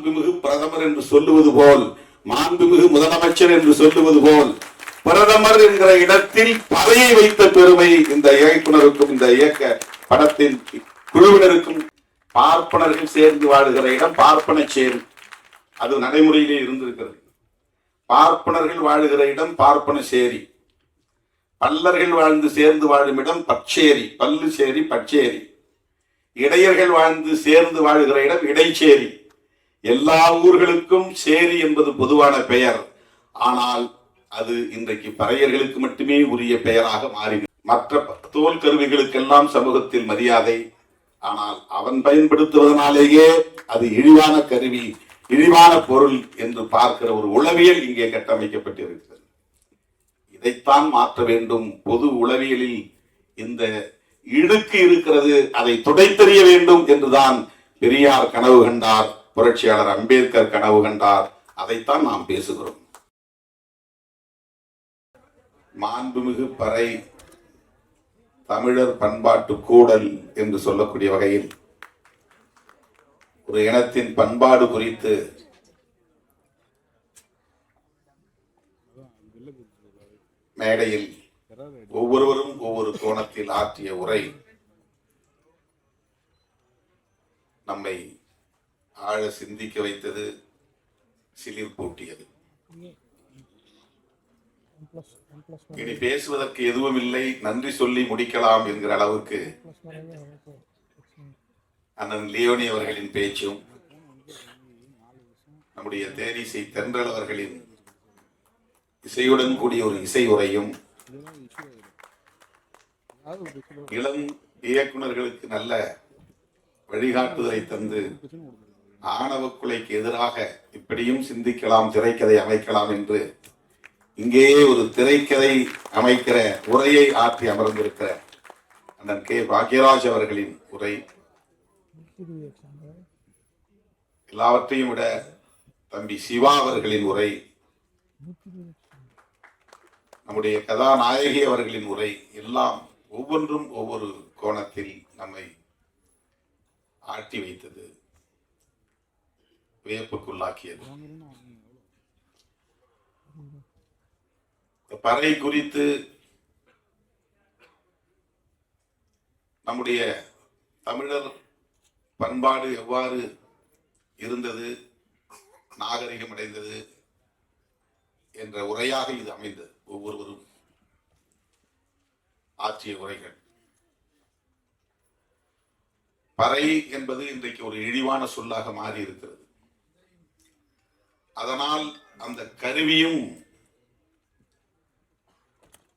மாண்புமிகு பிரதமர் என்று சொல்லுவது போல், மாண்புமிகு முதலமைச்சர் என்று சொல்லுவது போல், பிரதமர் என்கிற இடத்தில் பறையை வைத்த பெருமை இந்த இயக்குனருக்கும் இந்த இயக்க படத்தின் குழுவினருக்கும். பார்ப்பனர்கள் சேர்ந்து வாழுகிற இடம் பார்ப்பனச்சேரி, அது நடைமுறையிலே இருந்திருக்கிறது. பார்ப்பனர்கள் வாழுகிற இடம் பார்ப்பனச்சேரி, பல்லர்கள் வாழ்ந்து சேர்ந்து வாழும் இடம் பச்சேரி, பல்லு சேரி பச்சேரி, இடையர்கள் வாழ்ந்து சேர்ந்து வாழுகிற இடம் இடைச்சேரி. எல்லா ஊர்களுக்கும் சேரி என்பது பொதுவான பெயர். ஆனால் அது இன்றைக்கு பறையர்களுக்கு மட்டுமே உரிய பெயராக மாறி, மற்ற தோல் கருவிகளுக்கெல்லாம் சமூகத்தில் மரியாதை. ஆனால் அவன் பயன்படுத்துவதனாலேயே அது இழிவான கருவி, இழிவான பொருள் என்று பார்க்கிற ஒரு உளவியல் இங்கே கட்டமைக்கப்பட்டிருக்கிறது. இதைத்தான் மாற்ற வேண்டும். பொது உளவியலில் இந்த இடுக்கு இருக்கிறது, அதை துடைத்தெறிய வேண்டும் என்றுதான் பெரியார் கனவு கண்டார், புரட்சியாளர் அம்பேத்கர் கனவு கண்டார். அதைத்தான் நாம் பேசுகிறோம். மாண்புமிகு பறை தமிழர் பண்பாட்டு கூடல் என்று சொல்லக்கூடிய வகையில் ஒரு இனத்தின் பண்பாடு குறித்து மேடையில் ஒவ்வொருவரும் ஒவ்வொரு கோணத்தில் ஆற்றிய உரை நம்மை ஆழ சிந்திக்க வைத்தது, சிலிர்ப்பூட்டியது. இனி பேசுவதற்கு எதுவும் இல்லை, நன்றி சொல்லி முடிக்கலாம் என்கிற அளவுக்கு அண்ணன் லியோனி அவர்களின் பேச்சும், நம்முடைய தேனிசை தென்றல் அவர்களின் இசையுடன் கூடிய ஒரு இசை உரையும், இளம் இயக்குநர்களுக்கு நல்ல வழிகாட்டுதலை தந்து ஆணவ கொலைக்கு எதிராக இப்படியும் சிந்திக்கலாம், திரைக்கதை அமைக்கலாம் என்று இங்கேயே ஒரு திரைக்கதை அமைக்கிற உரையை ஆற்றி அமர்ந்திருக்கிற அண்ணன் கே பாக்யராஜ் அவர்களின் உரை, எல்லாவற்றையும் விட தம்பி சிவா அவர்களின் உரை, நம்முடைய கதாநாயகி அவர்களின் உரை, எல்லாம் ஒவ்வொன்றும் ஒவ்வொரு கோணத்தில் நம்மை ஆட்டி வைத்தது, வியப்புக்குள்ளாக்கியது. பறை குறித்து நம்முடைய தமிழர் பண்பாடு எவ்வாறு இருந்தது, நாகரிகம் அடைந்தது என்ற உரையாக இது அமைந்தது. ஒவ்வொருவரும் ஆற்றிய உரைகள். பறை என்பது இன்றைக்கு ஒரு இழிவான சொல்லாக மாறி இருக்கிறது. அதனால் அந்த கருவியும்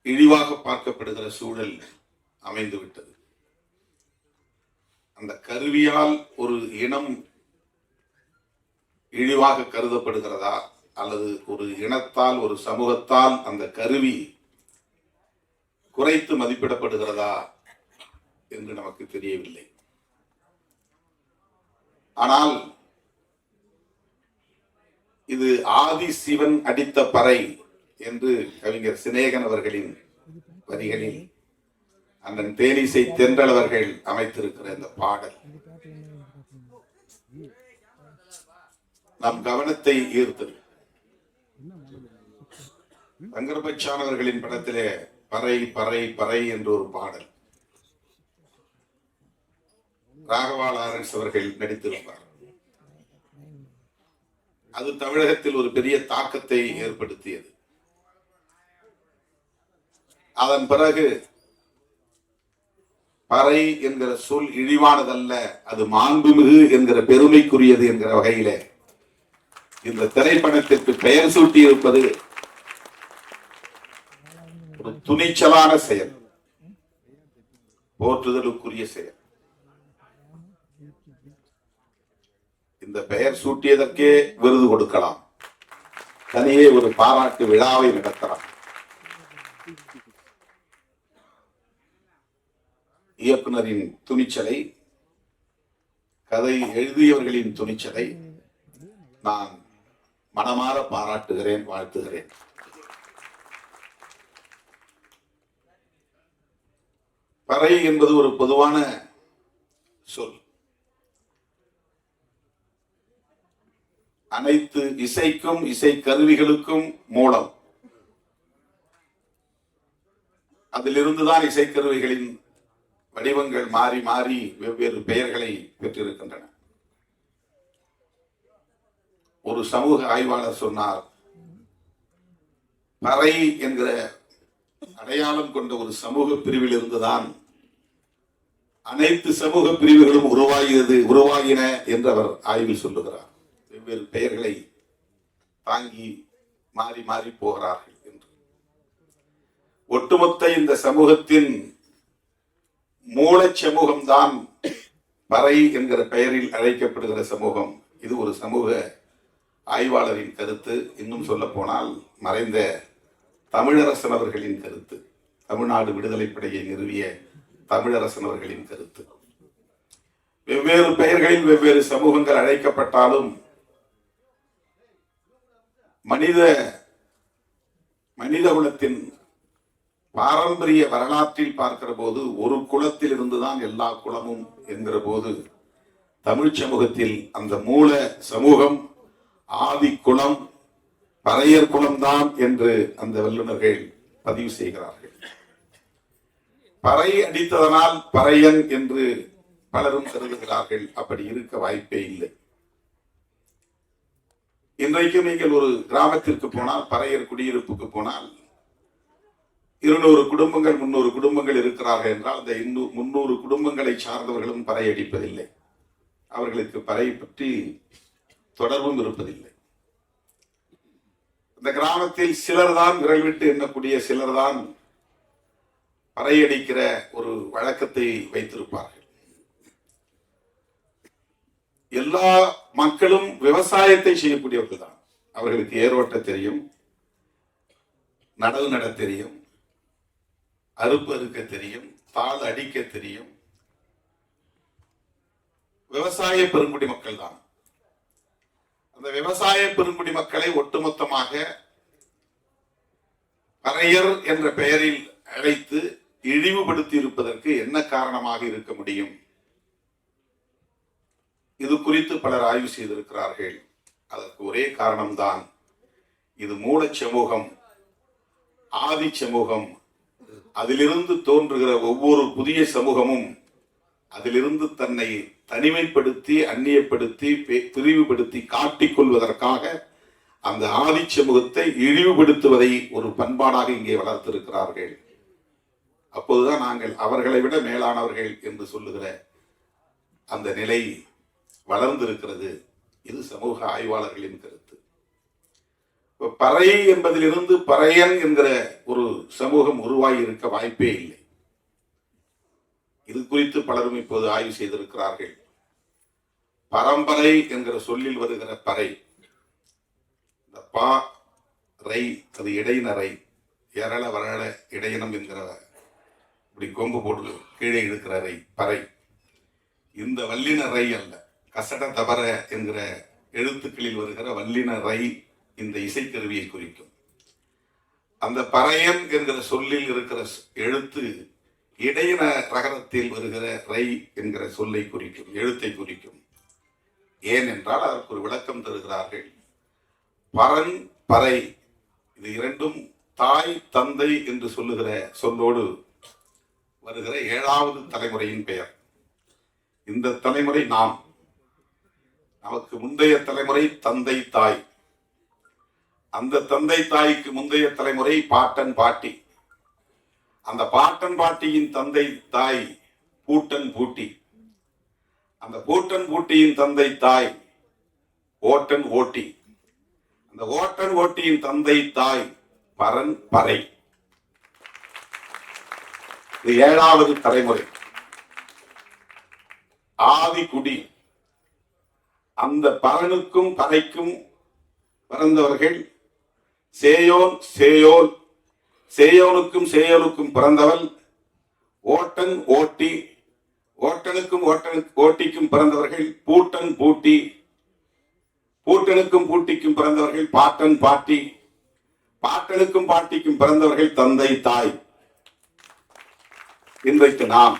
இழிவாக பார்க்கப்படுகிற சூழல் அமைந்துவிட்டது. அந்த கருவியால் ஒரு இனம் இழிவாக கருதப்படுகிறதா, அல்லது ஒரு இனத்தால், ஒரு சமூகத்தால் அந்த கருவி குறைத்து மதிப்பிடப்படுகிறதா என்று நமக்கு தெரியவில்லை. ஆனால் இது ஆதி சிவன் அடித்த பறை என்று கவிஞர் சினேகன் அவர்களின் வரிகளில் அண்ணன் தேனிசை தென்றல் அவர்கள் அமைத்திருக்கிற இந்த பாடல் நம் கவனத்தை ஈர்த்தது. சங்கரபச்சான் அவர்களின் படத்திலே பறை பறை பறை என்று ஒரு பாடல் ராகவா லாரன்ஸ் அவர்கள் நடித்திருப்பார். அது தமிழகத்தில் ஒரு பெரிய தாக்கத்தை ஏற்படுத்தியது. அதன் பிறகு பறை என்கிற சொல் இழிவானதல்ல, அது மாண்புமிகு என்கிற பெருமைக்குரியது என்கிற வகையில இந்த திரைப்படத்திற்கு பெயர் சூட்டி இருப்பது ஒரு துணிச்சலான செயல், போற்றுதலுக்குரிய செயல். இந்த பெயர் சூட்டியதற்கே விருது கொடுக்கலாம், தனியே ஒரு பாராட்டு விழாவை நடத்தலாம். இயக்குனரின் துணிச்சலை, கதை எழுதியவர்களின் துணிச்சலை நான் மனமாற பாராட்டுகிறேன், வாழ்த்துகிறேன். பறை என்பது ஒரு பொதுவான சொல். அனைத்து இசைக்கும் இசை கருவிகளுக்கும் மூலம். அதிலிருந்துதான் இசைக்கருவிகளின் வடிவங்கள் மாறி மாறி வெவ்வேறு பெயர்களை பெற்றிருக்கின்றன. ஒரு சமூக ஆய்வாளர் சொன்னார், பறை என்கிற அடையாளம் கொண்ட ஒரு சமூக பிரிவில் இருந்துதான் அனைத்து சமூக பிரிவுகளும் உருவாகின என்று அவர் ஆய்வில் சொல்லுகிறார். வெவ்வேறு பெயர்களை தாங்கி மாறி மாறி போகிறார்கள் என்று. ஒட்டுமொத்த இந்த சமூகத்தின் மூலச் சமூகம்தான் பறை என்கிற பெயரில் அழைக்கப்படுகிற சமூகம். இது ஒரு சமூக ஆய்வாளரின் கருத்து. இன்னும் சொல்ல போனால் மறைந்த தமிழரசன் அவர்களின் கருத்து, தமிழ்நாடு விடுதலைப்படையை நிறுவிய தமிழரசன் அவர்களின் கருத்து. வெவ்வேறு பெயர்களில் வெவ்வேறு சமூகங்கள் அழைக்கப்பட்டாலும் மனித குலத்தின் பாரம்பரிய வரலாற்றில் பார்க்கிற போது ஒரு குலத்தில் இருந்துதான் எல்லா குலமும் என்கிற போது தமிழ் சமூகத்தில் அந்த மூல சமூகம் ஆதி குலம் பறையர் குலம்தான் என்று அந்த வல்லுநர்கள் பதிவு செய்கிறார்கள். பறை அடித்ததனால் பறையன் என்று பலரும் கருதுகிறார்கள். அப்படி இருக்க வாய்ப்பே இல்லை. இன்றைக்கும் நீங்கள் ஒரு கிராமத்திற்கு போனால், பறையர் குடியிருப்புக்கு போனால் 200 குடும்பங்கள் 300 குடும்பங்கள் இருக்கிறார்கள் என்றால் அந்த 300 குடும்பங்களை சார்ந்தவர்களும் பறை அடிப்பதில்லை. அவர்களுக்கு பறை பற்றி தொடர்பும் இருப்பதில்லை. இந்த கிராமத்தில் சிலர் தான், விரல் விட்டு எண்ணக்கூடிய சிலர் தான் பறை அடிக்கிற ஒரு வழக்கத்தை வைத்திருப்பார்கள். எல்லா மக்களும் விவசாயத்தை செய்யக்கூடியவர்கள் தான். அவர்களுக்கு ஏரோட்ட தெரியும், நடவு நட தெரியும், அறுப்பு அறுக்க தெரியும், தாள் அடிக்க தெரியும். விவசாய பெருங்குடி மக்கள் தான். அந்த விவசாய பெருங்குடி மக்களை ஒட்டுமொத்தமாக பறையர் என்ற பெயரில் அழைத்து இழிவுபடுத்தி இருப்பதற்கு என்ன காரணமாக இருக்க முடியும்? இது குறித்து பலர் ஆய்வு செய்திருக்கிறார்கள். அதற்கு ஒரே காரணம்தான், இது மூலச் சமூகம், ஆதி சமூகம். அதிலிருந்து தோன்றுகிற ஒவ்வொரு புதிய சமூகமும் அதிலிருந்து தன்னை தனிமைப்படுத்தி, அந்நியப்படுத்தி, பிரிவுபடுத்தி காட்டிக் கொள்வதற்காக அந்த ஆதி சமூகத்தை இழிவுபடுத்துவதை ஒரு பண்பாடாக இங்கே வளர்த்திருக்கிறார்கள். அப்போதுதான் நாங்கள் அவர்களை விட மேலானவர்கள் என்று சொல்லுகிற அந்த நிலை வளர்ந்திருக்கிறது. இது சமூக ஆய்வாளர்களின் கருத்து. பறை என்பதிலிருந்து பறையன் என்கிற ஒரு சமூகம் உருவாகி இருக்க வாய்ப்பே இல்லை. இது குறித்து பலரும் இப்போது ஆய்வு செய்திருக்கிறார்கள். பரம்பரை என்கிற சொல்லில் வருகிற பறை, இந்த பா ரை, அது இடையினரை, எரள வரள இடையினம் என்கிற இப்படி கொம்பு போட்டு கீழே இழுக்கிற ரை பறை. இந்த வல்லின ரை அல்ல, கசட தபர என்கிற எழுத்துக்களில் வருகிற வல்லின ரை இந்த இசைக்கருவியை குறிக்கும். அந்த பறையன் என்கிற சொல்லில் இருக்கிற எழுத்து இடையின ரகரத்தில் வருகிற ரை என்கிற சொல்லை குறிக்கும், எழுத்தை குறிக்கும். ஏனென்றால் அதற்கு ஒரு விளக்கம் தருகிறார்கள். பரன் பறை, இது இரண்டும் தாய் தந்தை என்று சொல்லுகிற சொல்லோடு வருகிற 7வது தலைமுறையின் பெயர். இந்த தலைமுறை நாம், நமக்கு முந்தைய தலைமுறை தந்தை தாய், அந்த தந்தை தாய்க்கு முந்தைய தலைமுறை பாட்டன் பாட்டி, அந்த பாட்டன் பாட்டியின் தந்தை தாய் பூட்டன் பூட்டி, அந்த பூட்டன் பூட்டியின் தந்தை தாய் ஓட்டன் ஓட்டி, அந்த ஓட்டன் ஓட்டியின் தந்தை தாய் பரன் பறை. இது 7வது தலைமுறை, ஆதி குடி. அந்த பரனுக்கும் பறைக்கும் பிறந்தவர்கள் சேயோன் சேயோல், சேயோனுக்கும் சேயோலுக்கும் பிறந்தவள் ஓட்டன் ஓட்டி, ஓட்டனுக்கும் ஓட்டிக்கும் பிறந்தவர்கள் பூட்டன் பூட்டி, பூட்டனுக்கும் பூட்டிக்கும் பிறந்தவர்கள் பாட்டன் பாட்டி, பாட்டனுக்கும் பாட்டிக்கும் பிறந்தவர்கள் தந்தை தாய். இன்றைக்கு நாம்,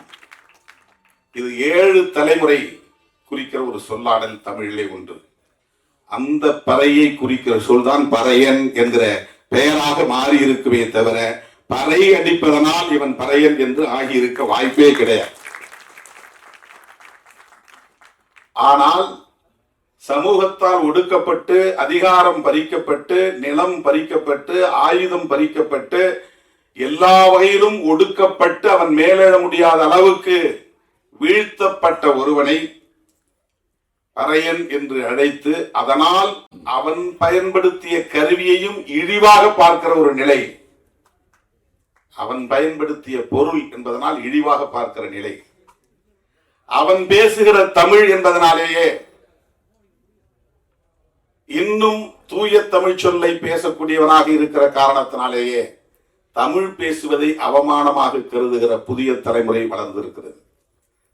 இது 7 தலைமுறை குறிக்கிற ஒரு சொல்லாடல் தமிழிலே உண்டு. அந்த பறையை குறிக்கிற சொல்தான் பறையன் என்கிற பெயராக மாறி இருக்குமே தவிர பறை அடிப்பதனால் இவன் பறையன் என்று ஆகியிருக்க வாய்ப்பே கிடையாது. ஆனால் சமூகத்தால் ஒடுக்கப்பட்டு அதிகாரம் பறிக்கப்பட்டு நிலம் பறிக்கப்பட்டு ஆயுதம் பறிக்கப்பட்டு எல்லா வகையிலும் ஒடுக்கப்பட்டு அவன் மேலெழ முடியாத அளவுக்கு வீழ்த்தப்பட்ட ஒருவனை பறையன் என்று அழைத்து அதனால் அவன் பயன்படுத்திய கருவியையும் இழிவாக பார்க்கிற ஒரு நிலை, அவன் பயன்படுத்திய பொருள் என்பதனால் இழிவாக பார்க்கிற நிலை, அவன் பேசுகிற தமிழ் என்பதனாலேயே இன்னும் தூய தமிழ் சொல்லை பேசக்கூடியவனாக இருக்கிற காரணத்தினாலேயே தமிழ் பேசுவதை அவமானமாக கருதுகிற புதிய தலைமுறை வளர்ந்திருக்கிறது.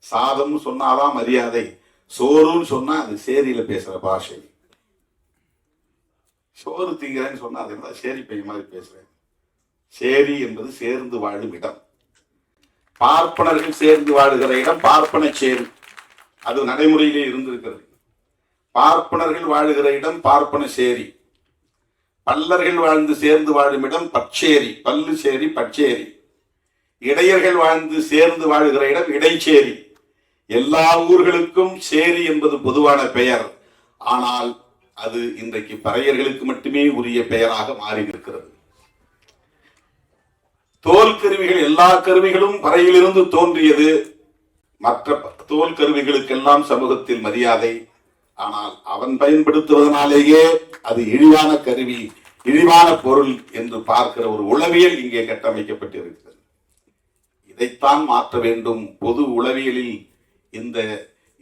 சாதம் சொன்னாதான் மரியாதை, சோறுன்னு சொன்னா அது சேரியில பேசுற பாஷை. சோறு திங்கிறேன்னு சொன்னா அது என்ன சேரி பையன் மாதிரி பேசுறேன். சேரி என்பது சேர்ந்து வாழும் இடம். பார்ப்பனர்கள் சேர்ந்து வாழுகிற இடம் பார்ப்பன சேரி, அது நடைமுறையிலே இருந்திருக்கிறது. பார்ப்பனர்கள் வாழுகிற இடம் பார்ப்பன சேரி, பல்லர்கள் வாழ்ந்து சேர்ந்து வாழும் இடம் பச்சேரி, பல்லு சேரி பச்சேரி, இடையர்கள் வாழ்ந்து சேர்ந்து வாழுகிற இடம் இடைச்சேரி. எல்லா ஊர்களுக்கும் சேரி என்பது பொதுவான பெயர். ஆனால் அது இன்றைக்கு பறையர்களுக்கு மட்டுமே உரிய பெயராக மாறி இருக்கிறது. தோல் கருவிகள், எல்லா கருவிகளும் பறையிலிருந்து தோன்றியது. மற்ற தோல் கருவிகளுக்கெல்லாம் சமூகத்தில் மரியாதை. ஆனால் அவன் பயன்படுத்துவதனாலேயே அது இழிவான கருவி, இழிவான பொருள் என்று பார்க்கிற ஒரு உளவியல் இங்கே கட்டமைக்கப்பட்டிருக்கிறது. இதைத்தான் மாற்ற வேண்டும். பொது உளவியலில் இந்த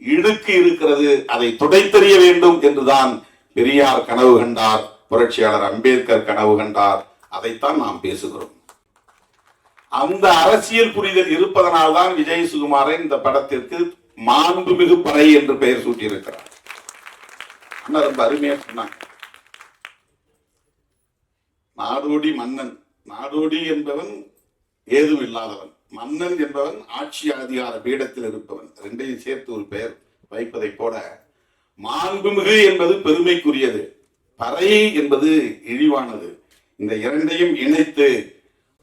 இடுக்கு இருக்கிறது, அதை துடைத்தெறிய வேண்டும் என்றுதான் பெரியார் கனவு கண்டார், புரட்சியாளர் அம்பேத்கர் கனவு கண்டார். அதைத்தான் நாம் பேசுகிறோம். அந்த அரசியல் புரிதல் இருப்பதனால்தான் விஜய் சுகுமாரன் இந்த படத்திற்கு மாண்புமிகு பறை என்று பெயர் சூட்டியிருக்கிறார். ரொம்ப அருமையா சொன்னாங்க. நாடோடி மன்னன், நாடோடி என்பவன் ஏதும் இல்லாதவன், மன்னன் என்பவன் ஆட்சி அதிகார பீடத்தில் இருப்பவன். ரெண்டையும் சேர்த்து ஒரு பெயர் வைப்பதை போல மாண்புமிகு என்பது பெருமைக்குரியது, பறை என்பது இழிவானது. இந்த இரண்டையும் இணைத்து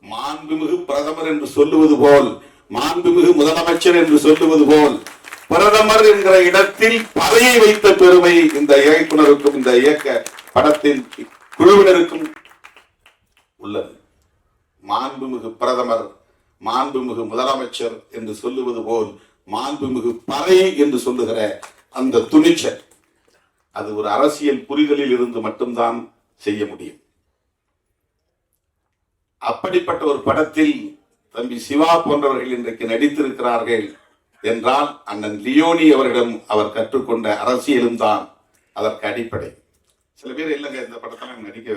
மாண்புமிகு பிரதமர் என்று சொல்லுவது போல், மாண்புமிகு முதலமைச்சர் என்று சொல்லுவது போல், பிரதமர் என்கிற இடத்தில் பறையை வைத்த பெருமை இந்த இயக்குனருக்கும் இந்த இயக்க படத்தின் குழுவினருக்கும் உள்ளது. மாண்புமிகு பிரதமர், மாண்புமிகு முதலமைச்சர் என்று சொல்லுவது போல் மாண்புமிகு பறை என்று சொல்லுகிற அந்த துணிச்சல், அது ஒரு அரசியல் புரிதலில் இருந்து மட்டும்தான் செய்ய முடியும். அப்படிப்பட்ட ஒரு படத்தில் தம்பி சிவா போன்றவர்கள் இன்றைக்கு நடித்திருக்கிறார்கள் என்றால் அண்ணன் லியோனி அவரிடம் அவர் கற்றுக்கொண்ட அரசியலும் தான் அதற்கு அடிப்படை. சில பேர் இல்லைங்க இந்த படத்தில் நடிக்க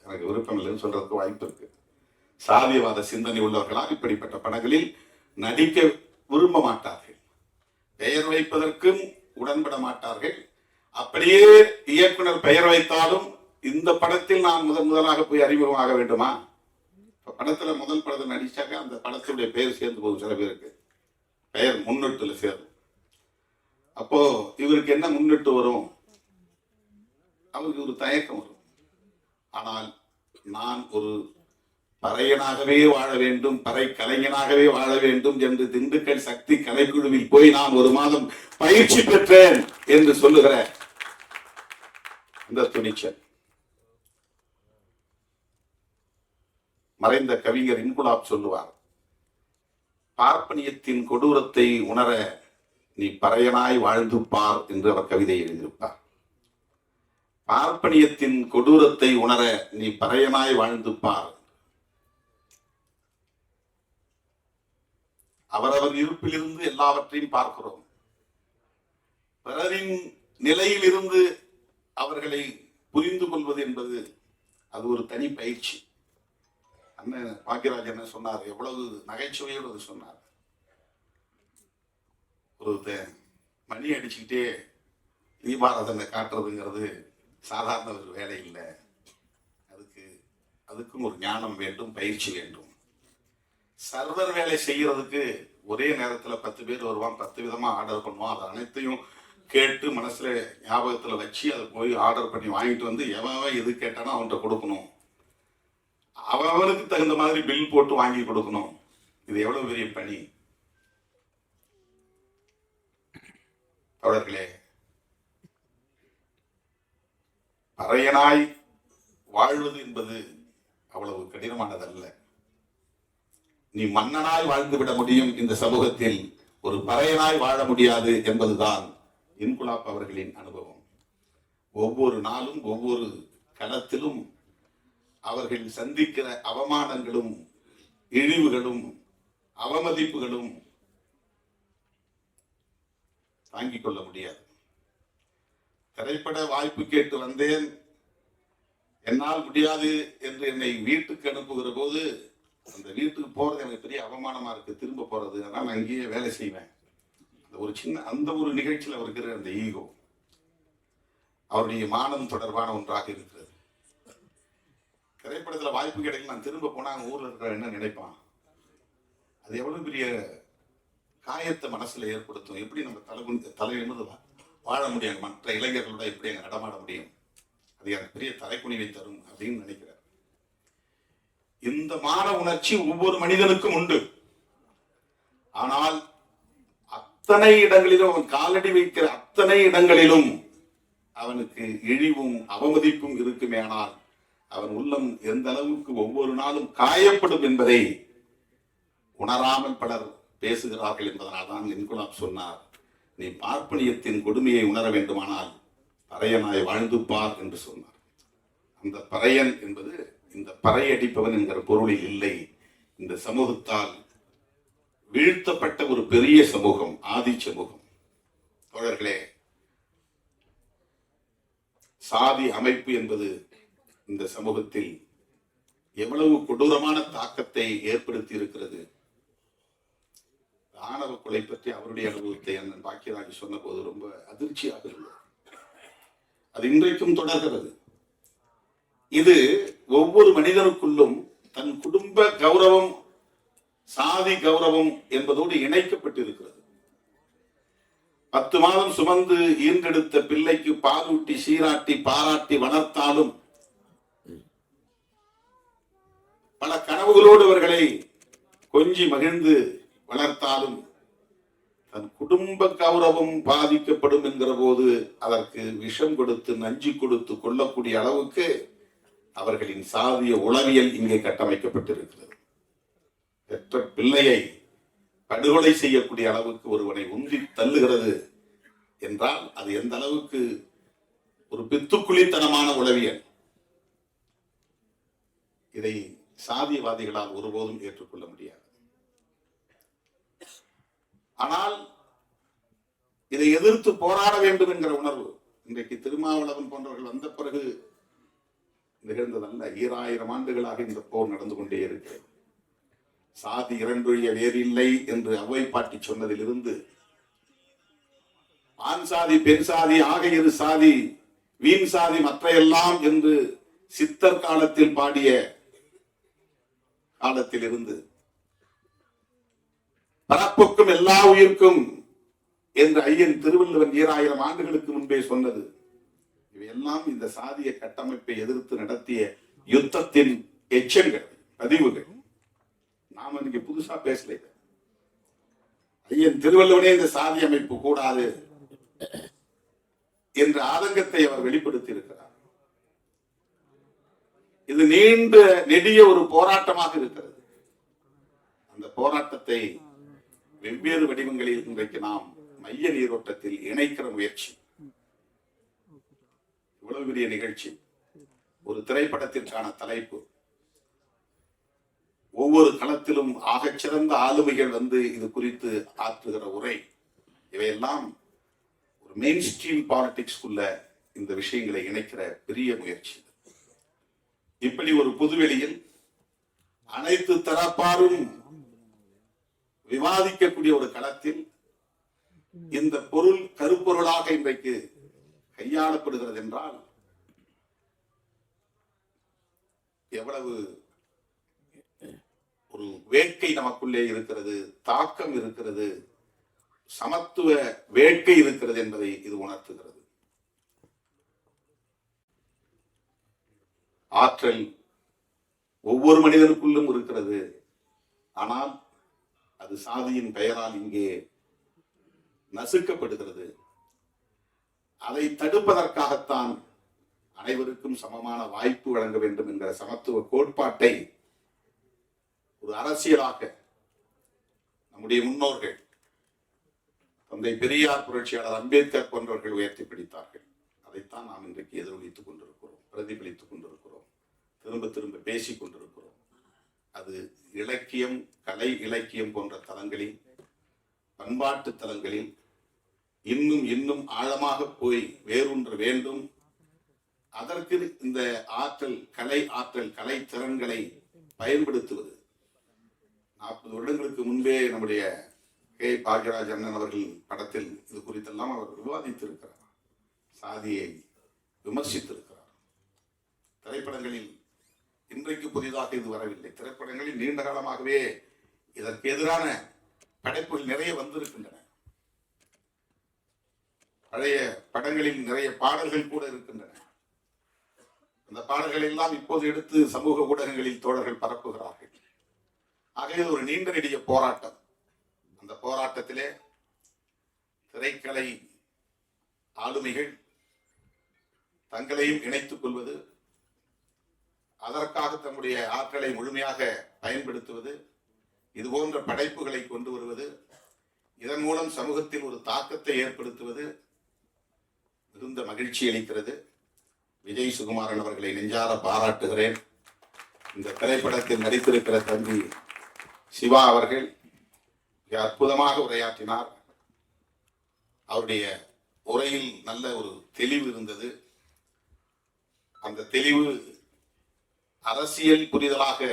எனக்கு விருப்பம் இல்லைன்னு சொல்றதுக்கு வாய்ப்பு இருக்கு. சாதியவாத சிந்தனை உள்ளவர்களால் இப்படிப்பட்ட படங்களில் நடிக்க விரும்ப மாட்டார்கள், பெயர் வைப்பதற்கும் உடன்பட மாட்டார்கள். அப்படியே இயக்குனர் பெயர் வைத்தாலும் இந்த படத்தில் நான் முதலாக போய் அறிமுகமாக வேண்டுமா? படத்துல முதல் படத்தில் நடிச்சாக்க அந்த படத்துடைய பெயர் சேர்ந்து போகும். சில பேருக்கு பெயர் முன்னிட்டுல சேரும். அப்போ இவருக்கு என்ன முன்னிட்டு வரும்? அவருக்கு ஒரு தயக்கம் வரும். ஆனால் நான் ஒரு பறையனாகவே வாழ வேண்டும், பறை கலைஞனாகவே வாழ வேண்டும் என்று திண்டுக்கல் சக்தி கலைக்குழுவில் போய் நான் ஒரு மாதம் பயிற்சி பெற்றேன் என்று சொல்லுகிற இந்த துணிச்சல். மறைந்த கவிஞர் இன்குலாப் சொல்லுவார், பார்ப்பனியத்தின் கொடூரத்தை உணர நீ பறையனாய் வாழ்ந்து பார் என்று அவர் கவிதை எழுதியிருப்பார். பார்ப்பனியத்தின் கொடூரத்தை உணர நீ பறையனாய் வாழ்ந்து பார். அவரவர் இருப்பிலிருந்து எல்லாவற்றையும் பார்க்கிறோம். பிறரின் நிலையில் இருந்து அவர்களை புரிந்து கொள்வது என்பது அது ஒரு தனி பயிற்சி. அண்ணன் பாக்கியராஜ் என்ன சொன்னார், எவ்வளவு நகைச்சுவையோடு சொன்னார். ஒரு மணி அடிச்சுக்கிட்டே தீபாராதனை காட்டுறதுங்கிறது சாதாரண ஒரு வேலை இல்லை. அதுக்கும் ஒரு ஞானம் வேண்டும், பயிற்சி வேண்டும். சர்வர் வேலை செய்யறதுக்கு ஒரே நேரத்தில் 10 பேர் வருவான், 10 விதமா ஆர்டர் பண்ணுவான். அது அனைத்தையும் கேட்டு மனசுல ஞாபகத்துல வச்சு அதை போய் ஆர்டர் பண்ணி வாங்கிட்டு வந்து எவன் எது கேட்டானோ அவன்கிட்ட கொடுக்கணும், அவனுக்கு தகுந்த மாதிரி பில் போட்டு வாங்கி கொடுக்கணும். இது எவ்வளவு பெரிய பணி தோழர்களே. பறையனாய் வாழ்வது என்பது அவ்வளவு கடினமானதல்ல. நீ மன்னனாய் வாழ்ந்துவிட முடியும் இந்த சமூகத்தில், ஒரு பறையனாய் வாழ முடியாது என்பதுதான் இன்குலாப் அவர்களின் அனுபவம். ஒவ்வொரு நாளும் ஒவ்வொரு களத்திலும் அவர்கள் சந்திக்கிற அவமானங்களும் இழிவுகளும் அவமதிப்புகளும் தாங்கிக் கொள்ள முடியாது. திரைப்பட வாய்ப்பு கேட்டு வந்தேன், என்னால் முடியாது என்று என்னை வீட்டுக்கு அனுப்புகிற போது அந்த வீட்டுக்கு போறது எனக்கு பெரிய அவமானமா இருக்கு, திரும்ப போறது, அதனால நான் அங்கேயே வேலை செய்வேன். அந்த ஒரு சின்ன அந்த ஒரு நிகழ்ச்சியில் அவர் இருக்கிற அந்த ஈகோ அவருடைய மானம் தொடர்பான ஒன்றாக இருக்கிறது. திரைப்படத்துல வாய்ப்பு கிடைக்கல, நான் திரும்ப போனா ஊர்ல இருக்கிற என்ன நினைப்பான், அது எவ்வளவு பெரிய காயத்தை மனசுல ஏற்படுத்தும். எப்படி நம்ம தலையிலிருந்து வாழ முடியும், மற்ற இளைஞர்களோட எப்படி அங்க நடமாட முடியும், அது எனக்கு பெரிய தலைக்குனிவை தரும் அப்படின்னு நினைக்கிறார். இந்த மான உணர்ச்சி ஒவ்வொரு மனிதனுக்கும் உண்டு. ஆனால் அத்தனை இடங்களிலும் அவன் காலடி வைக்கிற அத்தனை இடங்களிலும் அவனுக்கு இழிவும் அவமதிப்பும் இருக்குமே. ஆனால் அவன் உள்ளம் எந்த அளவுக்கு ஒவ்வொரு நாளும் காயப்படும் என்பதை உணராமல் பலர் பேசுகிறார்கள் என்பதனால் தான் இன்குலாப் சொன்னார், நீ பார்ப்பனியத்தின் கொடுமையை உணர வேண்டுமானால் பறையனாய் வாழ்ந்து பார் என்று சொன்னார். அந்த பறையன் என்பது இந்த பறையடிப்பவன் என்கிற பொருளில் இல்லை. இந்த சமூகத்தால் வீழ்த்தப்பட்ட ஒரு பெரிய சமூகம், ஆதி சமூகம். தோழர்களே, சாதி அமைப்பு என்பது இந்த சமூகத்தில் எவ்வளவு கொடூரமான தாக்கத்தை ஏற்படுத்தி இருக்கிறது. ஆணவ கொலை பற்றி அவருடைய அனுபவத்தை அண்ணன் பாக்கியராஜ் சொன்ன போது ரொம்ப அதிர்ச்சியாக இருந்தது. அது இன்றைக்கும் தொடர்கிறது. இது ஒவ்வொரு மனிதனுக்குள்ளும் தன் குடும்ப கௌரவம், சாதி கௌரவம் என்பதோடு இணைக்கப்பட்டிருக்கிறது. 10 மாதம் சுமந்து ஈன்றெடுத்த பிள்ளைக்கு பாலூட்டி சீராட்டி பாராட்டி வளர்த்தாலும், பல கனவுகளோடு அவர்களை கொஞ்சி மகிழ்ந்து வளர்த்தாலும், தன் குடும்ப கௌரவம் பாதிக்கப்படும் என்கிற போது அதற்கு விஷம் கொடுத்து நஞ்சு கொடுத்து கொள்ளக்கூடிய அளவுக்கு அவர்களின் சாதிய உளவியல் இங்கே கட்டமைக்கப்பட்டிருக்கிறது. பெற்ற பிள்ளையை படுகொலை செய்யக்கூடிய அளவுக்கு ஒருவனை உந்தி தள்ளுகிறது என்றால் அது எந்த அளவுக்கு ஒரு பித்துக்குளித்தனமான உளவியல். இதை சாதியவாதிகளால் ஒருபோதும் ஏற்றுக்கொள்ள முடியாது. ஆனால் இதை எதிர்த்து போராட வேண்டும் என்கிற உணர்வு இன்றைக்கு திருமாவளவன் போன்றவர்கள் வந்த பிறகு நிகழ்ந்ததல்ல. 2000 ஆண்டுகளாக இந்த போர் நடந்து கொண்டே இருக்கிறது. சாதி இரண்டொழிய வேறில்லை என்று அவ்வை பாட்டி சொன்னதிலிருந்து, ஆண் சாதி பெண் சாதி ஆக இரு சாதி வீண் சாதி மற்றையெல்லாம் என்று சித்தர் காலத்தில் பாடிய காலத்தில் இருந்து, பரப்புக்கும் எல்லா உயிர்க்கும் என்று ஐயன் திருவள்ளுவன் 2000 ஆண்டுகளுக்கு முன்பே சொன்னது. இவையெல்லாம் இந்த சாதிய கட்டமைப்பை எதிர்த்து நடத்திய யுத்தத்தின் எச்சங்கள், பதிவுகள். நாம இன்னைக்கு புதுசா பேசல. ஐயன் திருவள்ளுவனே இந்த சாதி அமைப்பு கூடாது என்ற ஆதங்கத்தை அவர் வெளிப்படுத்தி இருக்கிறார். இது நீண்ட நெடிய ஒரு போராட்டமாக இருக்கிறது. அந்த போராட்டத்தை வெவ்வேறு வடிவங்களில் இன்றைக்கு நாம் மைய நீரோட்டத்தில் இணைக்கிற முயற்சி. இவ்வளவு பெரிய நிகழ்ச்சி, ஒரு திரைப்படத்திற்கான தலைப்பு, ஒவ்வொரு களத்திலும் ஆகச்சிறந்த ஆளுமைகள் வந்து இது குறித்து ஆற்றுகிற உரை, இவையெல்லாம் ஒரு மெயின் ஸ்ட்ரீம் பாலிடிக்ஸ்குள்ள இந்த விஷயங்களை இணைக்கிற பெரிய முயற்சி. இப்படி ஒரு பொதுவெளியில் அனைத்து தரப்பாரும் விவாதிக்கக்கூடிய ஒரு களத்தில் இந்த பொருள் கருப்பொருளாக இன்றைக்கு கையாளப்படுகிறது என்றால் எவ்வளவு ஒரு வேட்கை நமக்குள்ளே இருக்கிறது, தாக்கம் இருக்கிறது, சமத்துவ வேட்கை இருக்கிறது என்பதை இது உணர்த்துகிறது. ஆற்றல் ஒவ்வொரு மனிதனுக்குள்ளும் இருக்கிறது. ஆனால் அது சாதியின் பெயரால் இங்கே நசுக்கப்படுகிறது. அதை தடுப்பதற்காகத்தான் அனைவருக்கும் சமமான வாய்ப்பு வழங்க வேண்டும் என்கிற சமத்துவ கோட்பாட்டை ஒரு அரசியலாக நம்முடைய முன்னோர்கள் தந்தை பெரியார், புரட்சியாளர் அம்பேத்கர் போன்றவர்கள் உயர்த்தி பிடித்தார்கள். அதைத்தான் நாம் இன்றைக்கு எதிரொலித்துக் கொண்டிருக்கிறோம், பிரதிபலித்துக் கொண்டிருக்கிறோம், திரும்ப திரும்ப பேசிக் கொண்டிருக்கிறோம். அது இலக்கியம், கலை இலக்கியம் போன்ற தளங்களில், பண்பாட்டு தளங்களில் இன்னும் இன்னும் ஆழமாக போய் வேரூன்ற வேண்டும். அதற்கு இந்த ஆற்றல், கலை திறன்களை பயன்படுத்துவது. 40 வருடங்களுக்கு முன்பே நம்முடைய கே. பாக்யராஜ் அண்ணன் அவர்கள் படத்தில் இது குறித்தெல்லாம் அவர் விவாதித்திருக்கிறார், சாதியை விமர்சித்திருக்கிறார். திரைப்படங்களில் இன்றைக்கு புதிதாக இது வரவில்லை. திரைப்படங்களில் நீண்ட காலமாகவே இதற்கு எதிரான படைப்புகள் நிறைய வந்திருக்கின்றன. பழைய படங்களில் நிறைய பாடல்கள் கூட இருக்கின்றன. அந்த பாடல்கள் எல்லாம் இப்போது எடுத்து சமூக ஊடகங்களில் தோழர்கள் பரப்புகிறார்கள். ஆகவே ஒரு நீண்ட நெடிய போராட்டம். அந்த போராட்டத்திலே திரைக்கலை ஆளுமைகள் தங்களையும் இணைத்துக் கொள்வது, அதற்காக தம்முடைய ஆற்றலை முழுமையாக பயன்படுத்துவது, இது போன்ற படைப்புகளை கொண்டு வருவது, இதன் மூலம் சமூகத்தில் ஒரு தாக்கத்தை ஏற்படுத்துவது மிகுந்த மகிழ்ச்சி அளிக்கிறது. விஜய் சுகுமாரன் அவர்களை நெஞ்சார பாராட்டுகிறேன். இந்த திரைப்படத்தில் நடித்திருக்கிற தம்பி சிவா அவர்கள் அற்புதமாக உரையாற்றினார். அவருடைய உரையில் நல்ல ஒரு தெளிவு இருந்தது. அந்த தெளிவு அரசியல் புரிதலாக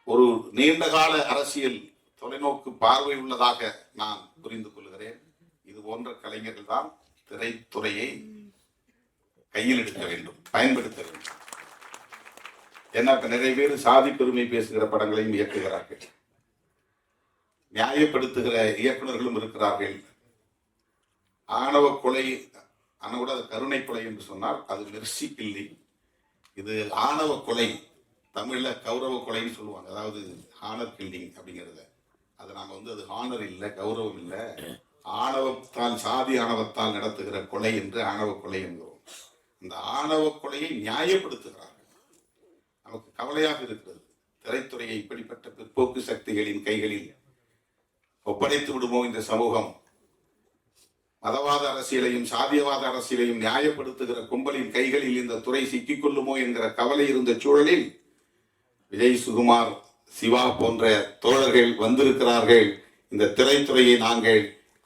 ஒரு நீண்டகால அரசியல் தொலைநோக்கு பார்வை உள்ளதாக நான் புரிந்து கொள்கிறேன். இது போன்ற கலைஞர்கள் தான் திரைத்துறையை கையில் எடுக்க வேண்டும், பயன்படுத்த வேண்டும். ஏன்னா நிறைய பேர் சாதி பெருமை பேசுகிற படங்களையும் இயக்குகிறார்கள், நியாயப்படுத்துகிற இயக்குநர்களும் இருக்கிறார்கள். ஆணவ கொலை, ஆனால் கூட அது கருணை கொலை என்று சொன்னால் அது மெர்சி கில்லிங். இது ஆணவ கொலை, தமிழ்ல கௌரவ கொலைன்னு சொல்லுவாங்க. அதாவது ஹானர் கில்லிங் அப்படிங்கிறத, அது நாம அது ஹானர் இல்லை, கௌரவம் இல்லை, ஆணவத்தால், சாதி ஆணவத்தால் நடத்துகிற கொலை என்று ஆணவ கொலை என்கிறோம். இந்த ஆணவ கொலையை நியாயப்படுத்துகிறார்கள். நமக்கு கவலையாக இருக்கிறது. திரைத்துறையை இப்படிப்பட்ட பிற்போக்கு சக்திகளின் கைகளில் ஒப்படைத்து விடுமோ இந்த சமூகம்? மதவாத அரசியலையும் சாதியவாத அரசியலையும் நியாயப்படுத்துகிற கும்பலின் கைகளில் இந்த துறை சிக்கிக்கொள்ளுமோ என்கிற கவலை இருந்த சூழலில் விஜய் சுகுமார், சிவா போன்ற தோழர்கள் வந்திருக்கிறார்கள். இந்த திரைத்துறையை நாங்கள்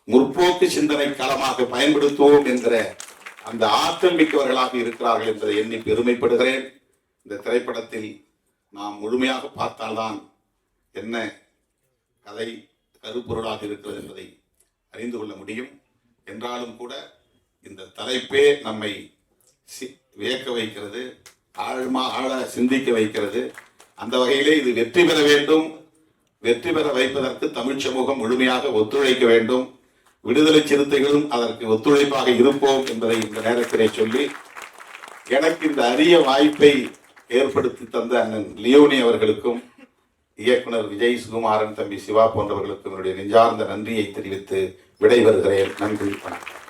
முற்போக்கு சிந்தனை களமாக பயன்படுத்துவோம் என்கிற அந்த ஆற்றல் மிக்கவர்களாக இருக்கிறார்கள் என்பதை எண்ணி பெருமைப்படுகிறேன். இந்த திரைப்படத்தில் நாம் முழுமையாக பார்த்தால்தான் என்ன கதை கருப்பொருளாக இருக்கிறது என்பதை அறிந்து கொள்ள முடியும். என்றாலும் கூட இந்த தலைப்பே நம்மை வியக்க வைக்கிறது, ஆழ சிந்திக்க வைக்கிறது. அந்த வகையிலே இது வெற்றி பெற வேண்டும். வெற்றி பெற வைப்பதற்கு தமிழ் சமூகம் முழுமையாக ஒத்துழைக்க வேண்டும். விடுதலை சிறுத்தைகளும் அதற்கு ஒத்துழைப்பாக இருப்போம் என்பதை இந்த நேரத்திலே சொல்லி, எனக்கு இந்த அரிய வாய்ப்பை ஏற்படுத்தி தந்த அண்ணன் லியோனி அவர்களுக்கும், இயக்குனர் விஜய் சுகுமாரன், தம்பி சிவா போன்றவர்களுக்கும் என்னுடைய நெஞ்சார்ந்த நன்றியை தெரிவித்து விடைபெறுகிறேன். நன்றி, வணக்கம்.